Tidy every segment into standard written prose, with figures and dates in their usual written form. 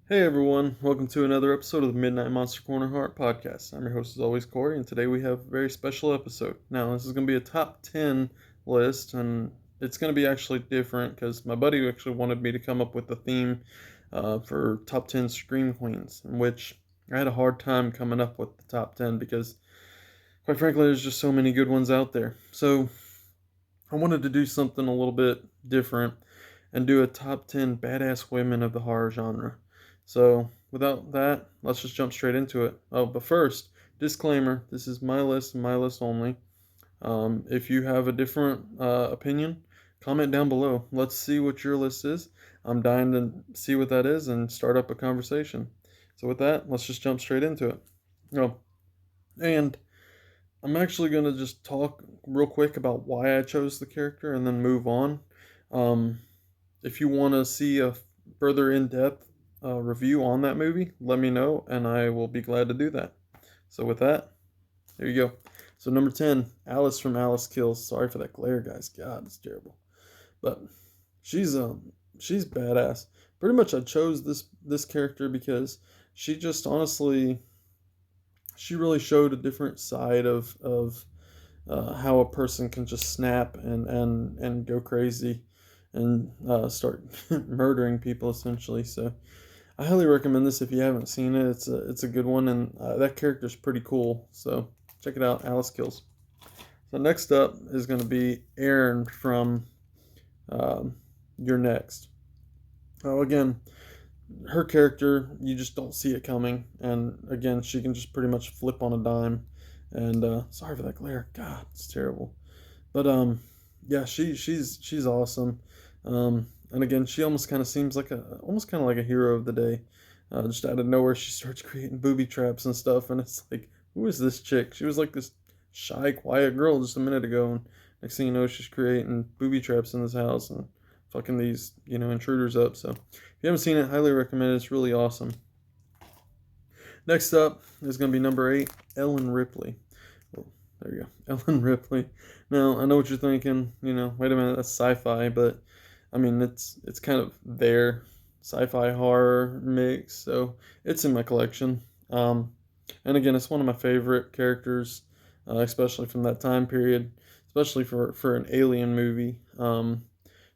Hey everyone, welcome to another episode of the Midnight Monster Corner Heart podcast. I'm your host as always, Corey, and today we have a very special episode. Now, this is going to be a top 10 list, and it's going to be actually different because my buddy actually wanted me to come up with a theme for top 10 Scream Queens, in which I had a hard time coming up with the top 10 because, quite frankly, there's just so many good ones out there. So, I wanted to do something a little bit different and do a top 10 badass women of the horror genre. So, without that, let's just jump straight into it. Oh, but first, disclaimer, this is my list and my list only. If you have a different opinion, comment down below. Let's see what your list is. I'm dying to see what that is and start up a conversation. So, with that, let's just jump straight into it. Oh, and I'm actually going to just talk real quick about why I chose the character and then move on. Um, if you want to see a further in depth review on that movie, let me know and I will be glad to do that. So, with that, there you go. So, number 10, Alice from Alice Kills. Sorry for that glare, guys. God, it's terrible. But she's she's badass. Pretty much I chose this character because she just honestly she really showed a different side of how a person can just snap and go crazy and start murdering people essentially. So I highly recommend this if you haven't seen it. It's a good one, and that character's pretty cool. So check it out, Alice Kills. So next up is going to be Erin from um, You're Next. Oh, again, her character, you just don't see it coming, and again, she can just pretty much flip on a dime. And sorry for that glare. God, it's terrible. But yeah, she's awesome. And again, she almost kind of seems like a hero of the day. Just out of nowhere, she starts creating booby traps and stuff, and it's like, who is this chick? She was like this shy, quiet girl just a minute ago, and next thing you know, she's creating booby traps in this house and fucking these intruders up. So if you haven't seen it, highly recommend it. It's really awesome. Next up is going to be number 8, Ellen Ripley. Oh, there you go. Ellen Ripley. Now, I know what you're thinking, wait a minute, that's sci-fi, but I mean, it's kind of their sci-fi horror mix, so it's in my collection. And again, it's one of my favorite characters, especially from that time period, especially for an alien movie.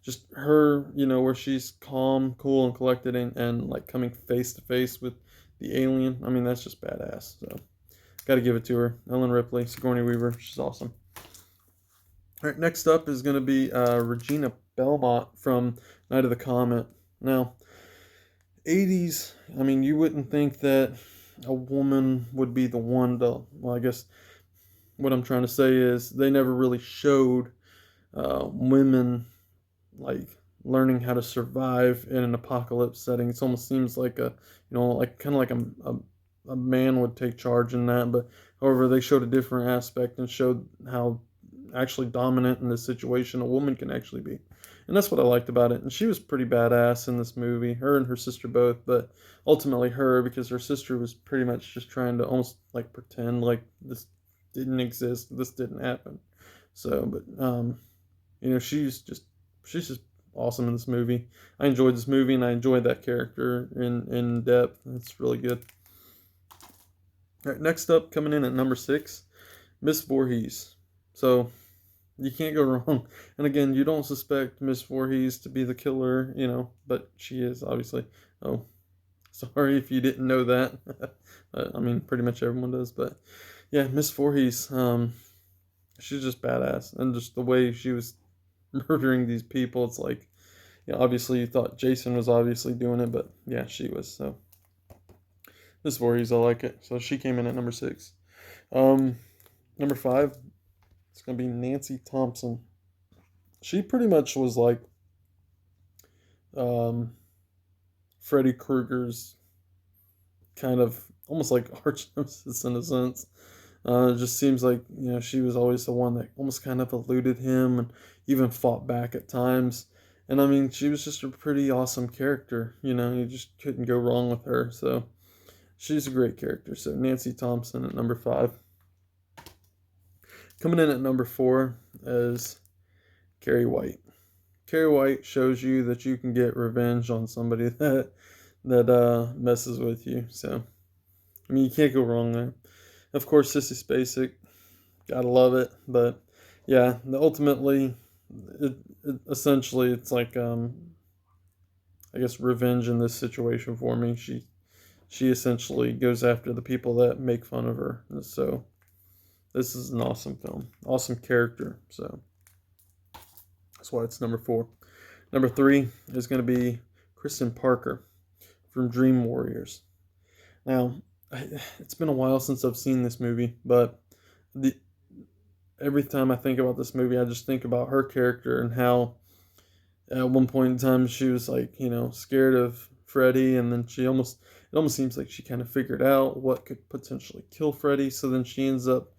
Just her, where she's calm, cool, and collected, and like coming face to face with the alien. I mean, that's just badass. So, got to give it to her. Ellen Ripley, Sigourney Weaver, she's awesome. All right, next up is going to be Regina Belmont from Night of the Comet. Now, 80s, I mean, you wouldn't think that a woman would be the one to, well, I guess what I'm trying to say is they never really showed women like learning how to survive in an apocalypse setting. It almost seems like like kind of like a man would take charge in that. But however, they showed a different aspect and showed how actually dominant in this situation a woman can actually be. And that's what I liked about it. And she was pretty badass in this movie, her and her sister both, but ultimately her, because her sister was pretty much just trying to almost like pretend like this didn't exist, this didn't happen. So, but she's just awesome in this movie. I enjoyed this movie and I enjoyed that character in depth. It's really good. All right, next up, coming in at number 6, Miss Voorhees. So you can't go wrong. And again, you don't suspect Miss Voorhees to be the killer, but she is obviously. Oh, sorry if you didn't know that. I mean, pretty much everyone does, but yeah, Miss Voorhees. She's just badass, and just the way she was murdering these people, it's like, obviously you thought Jason was obviously doing it, but yeah, she was. So Miss Voorhees, I like it. So she came in at number 6. Um, Number 5, it's gonna be Nancy Thompson. She pretty much was like um, Freddy Krueger's kind of almost like arch nemesis in a sense. It just seems like she was always the one that almost kind of eluded him and even fought back at times. And I mean, she was just a pretty awesome character. You just couldn't go wrong with her. So she's a great character. So Nancy Thompson at number 5. Coming in at number 4 is Carrie White. Carrie White shows you that you can get revenge on somebody that that messes with you. So I mean, you can't go wrong there. Of course, Sissy Spacek, gotta love it. But yeah, ultimately, essentially it's like I guess revenge in this situation for me. She essentially goes after the people that make fun of her. So this is an awesome film, awesome character. So that's why it's number 4. Number 3 is going to be Kristen Parker from Dream Warriors. Now, it's been a while since I've seen this movie, but the every time I think about this movie, I just think about her character and how at one point in time she was like, scared of Freddy, and then it almost seems like she kind of figured out what could potentially kill Freddy, so then she ends up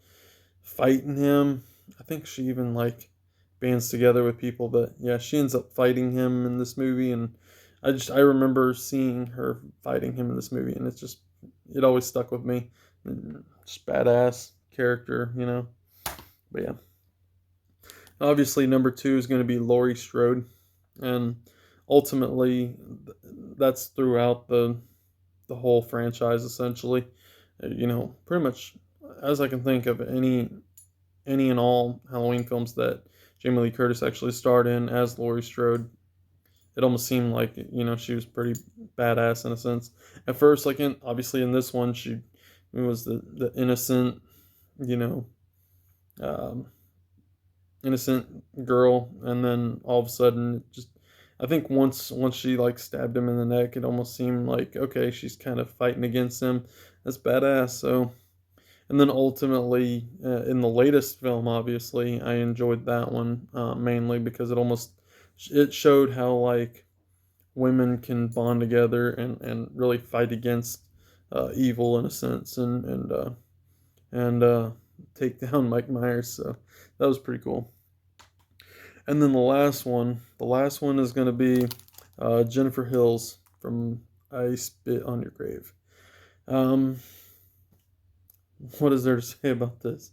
fighting him. I think she even like bands together with people, but yeah, she ends up fighting him in this movie, and I remember seeing her fighting him in this movie, and it always stuck with me. Just badass character. But yeah, obviously number 2 is going to be Laurie Strode, and ultimately that's throughout the whole franchise essentially. Pretty much as I can think of any and all Halloween films that Jamie Lee Curtis actually starred in as Laurie Strode. It almost seemed like she was pretty badass in a sense. At first, like obviously in this one, she was the innocent, you know, um, innocent girl, and then all of a sudden, I think once she like stabbed him in the neck, it almost seemed like okay, she's kind of fighting against him. That's badass. So, and then ultimately, in the latest film, obviously, I enjoyed that one mainly because it showed how like women can bond together and really fight against evil in a sense and take down Mike Myers. So that was pretty cool. And then the last one is going to be Jennifer Hills from I Spit on Your Grave. Um, what is there to say about this?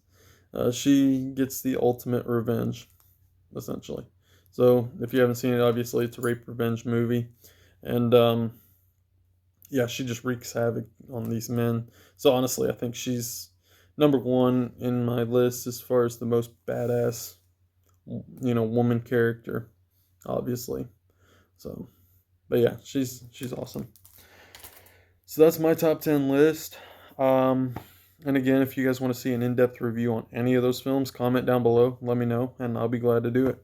She gets the ultimate revenge, essentially. So if you haven't seen it, obviously it's a rape revenge movie, and yeah, she just wreaks havoc on these men. So honestly, I think she's number 1 in my list as far as the most badass, woman character, obviously. So, but yeah, she's awesome. So that's my top 10 list. Um, and again, if you guys want to see an in-depth review on any of those films, comment down below. Let me know, and I'll be glad to do it.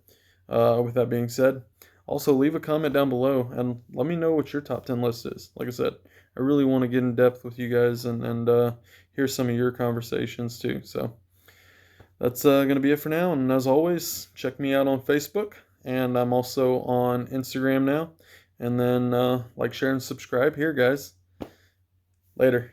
With that being said, also leave a comment down below and let me know what your top 10 list is. Like I said, I really want to get in depth with you guys and hear some of your conversations too. So that's going to be it for now. And as always, check me out on Facebook, and I'm also on Instagram now. And then like, share, and subscribe here, guys. Later.